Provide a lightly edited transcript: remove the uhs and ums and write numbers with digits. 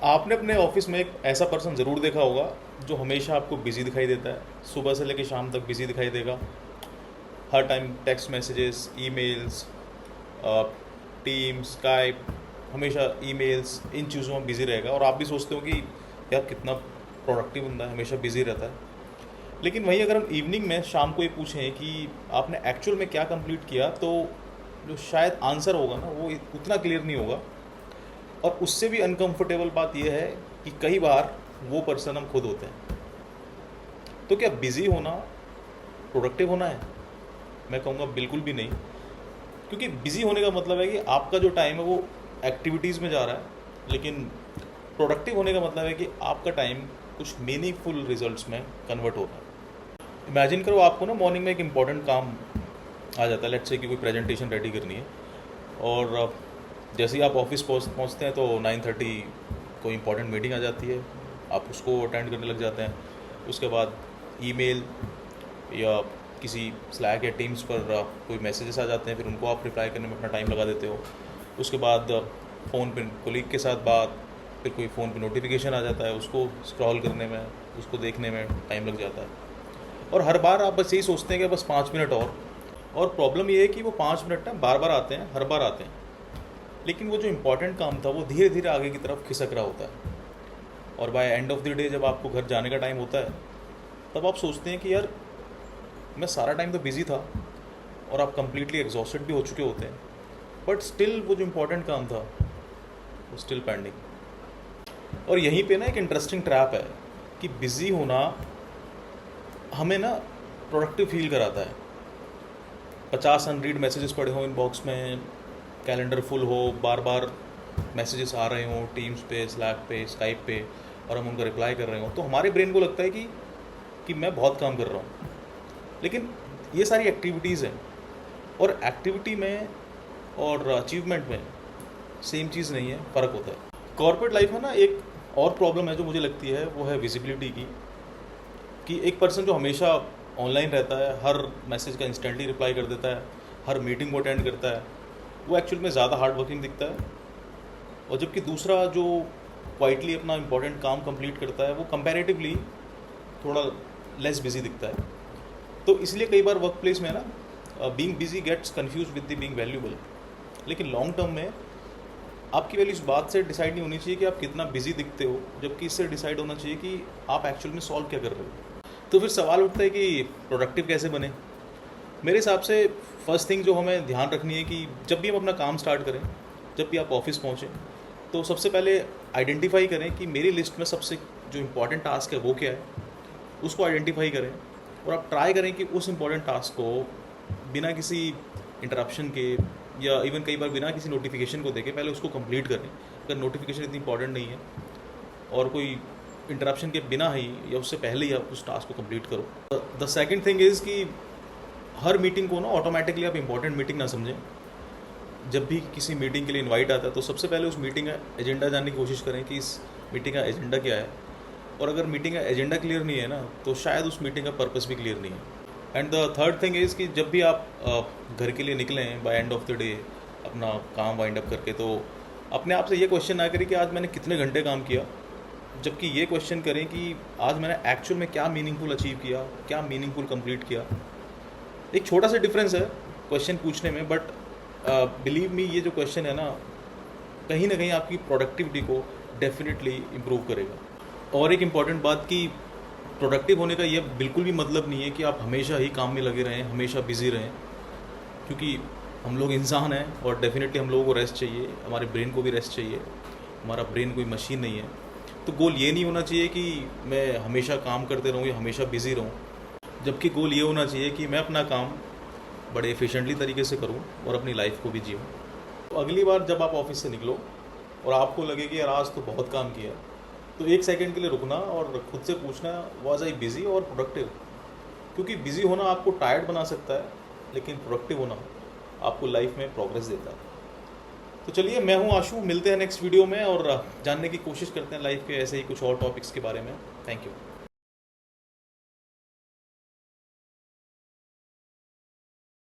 आपने अपने ऑफिस में एक ऐसा पर्सन ज़रूर देखा होगा जो हमेशा आपको बिज़ी दिखाई देता है, सुबह से लेकर शाम तक बिज़ी दिखाई देगा। हर time text messages, emails, team, Skype, हमेशा ईमेल्स, इन चीज़ों में बिज़ी रहेगा और आप भी सोचते हो कि यार कितना प्रोडक्टिव बंदा है, हमेशा बिज़ी रहता है। लेकिन वहीं अगर हम इवनिंग में शाम को ये पूछें कि आपने एक्चुअल में क्या कंप्लीट किया, तो जो शायद आंसर होगा ना वो उतना क्लियर नहीं होगा। और उससे भी अनकंफर्टेबल बात यह है कि कई बार वो पर्सन हम खुद होते हैं। तो क्या बिज़ी होना प्रोडक्टिव होना है? मैं कहूँगा बिल्कुल भी नहीं, क्योंकि बिज़ी होने का मतलब है कि आपका जो टाइम है वो एक्टिविटीज़ में जा रहा है, लेकिन प्रोडक्टिव होने का मतलब है कि आपका टाइम कुछ मीनिंगफुल रिजल्ट्स में कन्वर्ट होगा। इमेजिन करो आपको ना मॉर्निंग में एक इम्पॉर्टेंट काम आ जाता है, लेट्स से कि कोई प्रेजेंटेशन रेडी करनी है, और जैसे ही आप ऑफिस पहुंचते हैं तो 9:30 कोई इंपॉर्टेंट मीटिंग आ जाती है, आप उसको अटेंड करने लग जाते हैं। उसके बाद ईमेल या किसी स्लैक या टीम्स पर कोई मैसेजेस आ जाते हैं, फिर उनको आप रिप्लाई करने में अपना टाइम लगा देते हो। उसके बाद फ़ोन पे कोलीग के साथ बात, फिर कोई फ़ोन पे नोटिफिकेशन आ जाता है, उसको स्क्रॉल करने में, उसको देखने में टाइम लग जाता है। और हर बार आप बस यही सोचते हैं कि बस 5 मिनट और प्रॉब्लम ये है कि वो 5 मिनट ना बार बार आते हैं, हर बार आते हैं, लेकिन वो जो इम्पोर्टेंट काम था वो धीरे धीरे आगे की तरफ खिसक रहा होता है। और by end of the day जब आपको घर जाने का टाइम होता है, तब आप सोचते हैं कि यार मैं सारा टाइम तो बिज़ी था, और आप कंप्लीटली एग्जॉस्टेड भी हो चुके होते हैं, बट स्टिल वो जो इम्पोर्टेंट काम था वो स्टिल पेंडिंग। और यहीं पे ना एक इंटरेस्टिंग ट्रैप है कि बिज़ी होना हमें ना प्रोडक्टिव फील कराता है। 50 अनरीड मैसेजेस पड़े हों इनबॉक्स में, कैलेंडर फुल हो, बार बार मैसेजेस आ रहे हों टीम्स पे, स्लैक पे, स्काइप पे, और हम उनका रिप्लाई कर रहे हों, तो हमारे ब्रेन को लगता है कि मैं बहुत काम कर रहा हूँ। लेकिन ये सारी एक्टिविटीज़ हैं, और एक्टिविटी में और अचीवमेंट में सेम चीज़ नहीं है, फ़र्क होता है। कॉर्पोरेट लाइफ में ना एक और प्रॉब्लम है जो मुझे लगती है, वो है विजिबिलिटी की। कि एक पर्सन जो हमेशा ऑनलाइन रहता है, हर मैसेज का इंस्टेंटली रिप्लाई कर देता है, हर मीटिंग को अटेंड करता है, वो एक्चुअल में ज़्यादा हार्ड वर्किंग दिखता है। और जबकि दूसरा जो क्वाइटली अपना इंपॉर्टेंट काम कंप्लीट करता है, वो कंपैरेटिवली थोड़ा लेस बिजी दिखता है। तो इसलिए कई बार वर्क प्लेस में ना being busy gets confused with the being valuable. लेकिन लॉन्ग टर्म में आपकी वैल्यू इस बात से डिसाइड नहीं होनी चाहिए कि आप कितना बिजी दिखते हो, जबकि इससे डिसाइड होना चाहिए कि आप एक्चुअल में सॉल्व क्या कर रहे हो। तो फिर सवाल उठता है कि प्रोडक्टिव कैसे बने। मेरे हिसाब से फर्स्ट थिंग जो हमें ध्यान रखनी है कि जब भी हम अपना काम स्टार्ट करें, जब भी आप ऑफिस पहुँचें, तो सबसे पहले आइडेंटिफाई करें कि मेरी लिस्ट में सबसे जो इम्पोर्टेंट टास्क है वो क्या है, उसको आइडेंटिफाई करें। और आप ट्राई करें कि उस इम्पोर्टेंट टास्क को बिना किसी इंटरप्शन के, या इवन कई बार बिना किसी नोटिफिकेशन को देखे पहले उसको कंप्लीट करें। अगर नोटिफिकेशन इतनी इंपॉर्टेंट नहीं है और कोई इंटरप्शन के बिना ही या उससे पहले ही आप उस टास्क को कंप्लीट करो। द सेकंड थिंग इज़ कि हर मीटिंग को ना ऑटोमेटिकली आप इंपॉर्टेंट मीटिंग ना समझें। जब भी किसी मीटिंग के लिए इनवाइट आता है, तो सबसे पहले उस मीटिंग का एजेंडा जानने की कोशिश करें कि इस मीटिंग का एजेंडा क्या है। और अगर मीटिंग का एजेंडा क्लियर नहीं है ना, तो शायद उस मीटिंग का पर्पस भी क्लियर नहीं है। And the third thing is कि जब भी आप घर के लिए निकलें by end of the day अपना काम वाइंड अप करके, तो अपने आप से ये क्वेश्चन ना करें कि आज मैंने कितने घंटे काम किया, जबकि ये क्वेश्चन करें कि आज मैंने एक्चुअल में क्या मीनिंगफुल अचीव किया, क्या मीनिंगफुल कंप्लीट किया। एक छोटा सा डिफरेंस है क्वेश्चन पूछने में, बट बिलीव मी, ये जो क्वेश्चन है ना कहीं आपकी प्रोडक्टिविटी को डेफिनेटली इम्प्रूव करेगा। और एक इम्पॉर्टेंट बात कि प्रोडक्टिव होने का ये बिल्कुल भी मतलब नहीं है कि आप हमेशा ही काम में लगे रहें, हमेशा बिजी रहें, क्योंकि हम लोग इंसान हैं और डेफिनेटली हम लोगों को रेस्ट चाहिए, हमारे ब्रेन को भी रेस्ट चाहिए। हमारा ब्रेन कोई मशीन नहीं है। तो गोल ये नहीं होना चाहिए कि मैं हमेशा काम करते रहूँ या हमेशा बिज़ी रहूँ, जबकि गोल ये होना चाहिए कि मैं अपना काम बड़े एफिशिएंटली तरीके से करूँ और अपनी लाइफ को भी जीऊँ। तो अगली बार जब आप ऑफिस से निकलो और आपको लगे कि यार आज तो बहुत काम किया, तो 1 सेकंड के लिए रुकना और खुद से पूछना, वाज आई बिज़ी और प्रोडक्टिव। क्योंकि बिज़ी होना आपको टायर्ड बना सकता है, लेकिन प्रोडक्टिव होना आपको लाइफ में प्रोग्रेस देता है। तो चलिए, मैं हूँ आशु, मिलते हैं नेक्स्ट वीडियो में और जानने की कोशिश करते हैं लाइफ के ऐसे ही कुछ और टॉपिक्स के बारे में। Thank you.